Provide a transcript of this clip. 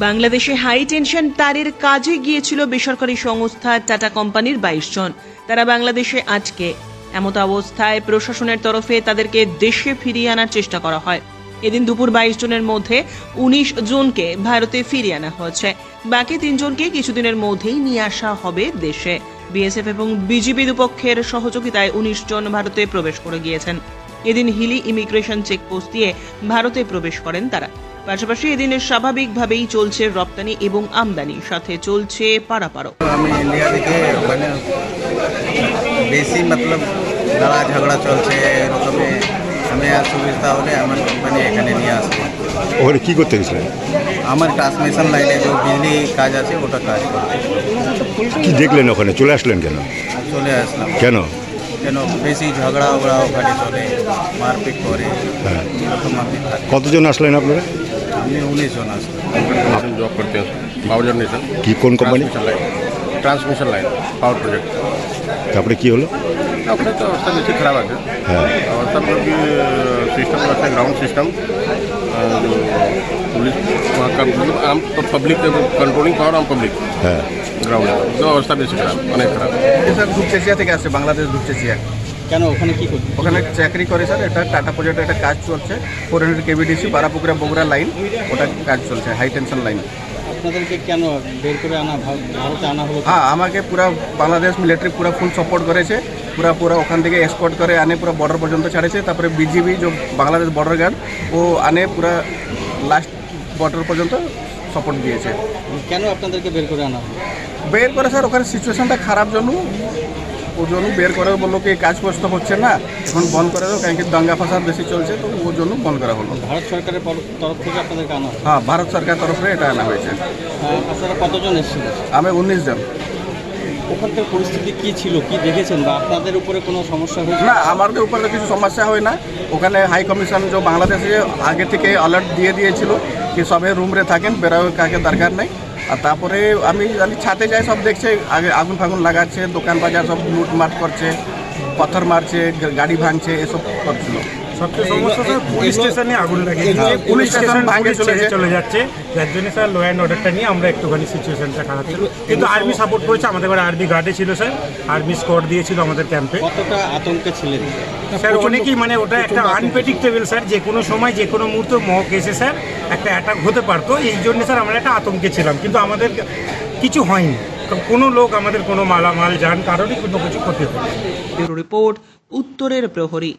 বাংলাদেশে high tension তারের কাজে গিয়েছিল বেসরকারি সংস্থা টাটা কোম্পানির 22 জন। তারা বাংলাদেশে আটকে। এমত অবস্থায় প্রশাসনের তরফে তাদেরকে দেশে ফিরিয়ে আনার চেষ্টা করা হয়। এদিন দুপুর 22 জনের মধ্যে 19 জনকে ভারতে ফিরিয়ে আনা হয়েছে। বাকি 3 জনকে কিছুদিনের মধ্যেই নিয়ে আসা হবে দেশে। বিএসএফ এবং বিজিবি দুপক্ষের সহযোগিতায় 19 জন ভারতে প্রবেশ করে গিয়েছেন। এদিন হিলি ইমিগ্রেশন চেকপোস্ট দিয়ে ভারতে প্রবেশ করেন তারা। পাশাপাশি এদিনের স্বাভাবিকভাবেই চলছে রপ্তানি এবং আমদানি, সাথে চলছে পারাপারও। আমি ইন্ডিয়া থেকে মানে বেশি মতলব লড়া ঝগড়া চলছে এরকমে আমি আর সুবিধা হলে আমার কোম্পানি এখানে নিয়ে আসবো। ওখানে কী করতে গেছিলেন? আমার ট্রান্সমিশন লাইনে যে বিজলি কাজ আছে ওটা কাজ করতে। কি দেখলেন ওখানে? চলে আসলেন কেন? চলে আসলাম। কেন? কেন বেশি ঝগড়া ওগড়া ওখানে চলে, মারপিট করে হ্যাঁ। এরকম আমি থাকি। কতজন আসলেন আপনারা? আমি 19 জন আসলাম। जॉब करते हैं पावर जनरेशन কি কোন company? Transmission line power project. তারপরে কি হলো? अपने तो अवस्था बेसी खराब है হ্যাঁ। अवस्था मतलब कि सिस्टम अच्छा ग्राउंड सिस्टम जो पुलिस वहाँ का आम पब्लिक कंट्रोलिंग पावर आम पब्लिक হ্যাঁ। ग्राउंड तो अवस्था बेसी खराब अनेक खराब। স্যার ধূপচেচিয়া থেকে আসছে, বাংলাদেশ ধূপচেচিয়া। কেন ওখানে কি করছে? ওখানে চাকরি করে স্যার। এটা টাটা প্রজেক্টে একটা কাজ চলছে, 400 কেবিডিসি বারাপুকুরা বগুড়া লাইন, ওটা কাজ চলছে, হাই টেনশন লাইন। আপনাদেরকে কেন বের করে আনা ভারতে আনা হলো? হ্যাঁ, আমাকে পুরা বাংলাদেশ মিলিটারি পুরা ফুল সাপোর্ট করেছে। পুরা ওখান থেকে এসকর্ট করে আনে পুরা বর্ডার পর্যন্ত ছাড়েছে। তারপরে বিজিবি যে বাংলাদেশ বর্ডার গার্ড ও আনে পুরা লাস্ট বর্ডার পর্যন্ত সাপোর্ট দিয়েছে। কেন আপনাদেরকে বের করে আনা হলো? বের করে স্যার ওখানে সিচুয়েশনটা খারাপ জন্য ও জন্য বের করে বললো কি কাজ কষ্ট হচ্ছে না, এখন বন্ধ করে দাও, কারণ কি দাঙ্গা ফাসাদ বেশি চলছে, তো ওর জন্য বন্ধ করা হলো। ভারত সরকারের তরফ থেকে আপনাদেরকে আনা হলো? হ্যাঁ, ভারত সরকার তরফে এটা আনা হয়েছে। আপনারা কতজন এসেছিলেন? আমি 19 জন। ওখানকার পরিস্থিতি কি ছিল, কি দেখেছেন, বা আপনাদের উপরে কোনো সমস্যা হয়েছে? না, আমাদের উপরে কিছু সমস্যা হয় না। ওখানে হাই কমিশন যে বাংলাদেশে আগে থেকে অ্যালার্ট দিয়ে দিয়েছিল কি সবাই রুমরে থাকেন, বেরোয় কাকে দরকার নেই। আর তারপরে আমি ছাদে যাই, সব দেখছে আগে আগুন ফাগুন লাগাচ্ছে, দোকান বাজার সব লুটমাট করছে, পাথর মারছে, গাড়ি ভাঙছে, এসব করছিল। সবচেয়ে সমস্যা স্যার পুলিশ স্টেশনে আগুন লাগিয়েছে। পুলিশ স্টেশন ভাঙে চলে যাচ্ছে, যার জন্য স্যার ল অ্যান্ড অর্ডারটা নিয়ে আমরা একটুখানি সিচুয়েশনটা খারাপ ছিল। কিন্তু আর্মি সাপোর্ট করেছে, আমাদের এবার আর্মি গার্ডে ছিল স্যার, আর্মি স্কোয়াড দিয়েছিল আমাদের ক্যাম্পে। কতটা আতঙ্কে ছিলেন স্যার? অনেকেই মানে ওটা একটা আনপ্রেডিক্টেবল স্যার, যে কোনো সময় যে কোনো মুহূর্তে মক এসে স্যার একটা অ্যাটাক হতে পারতো। এই জন্য স্যার আমরা একটা আতঙ্কে ছিলাম, কিন্তু আমাদের কিছু হয়নি। কোনো লোক আমাদের কোনো মালামাল যান কারোরই কোনো কিছু ক্ষতি হয়নি। ব্যুরো রিপোর্ট, উত্তরের প্রহরী।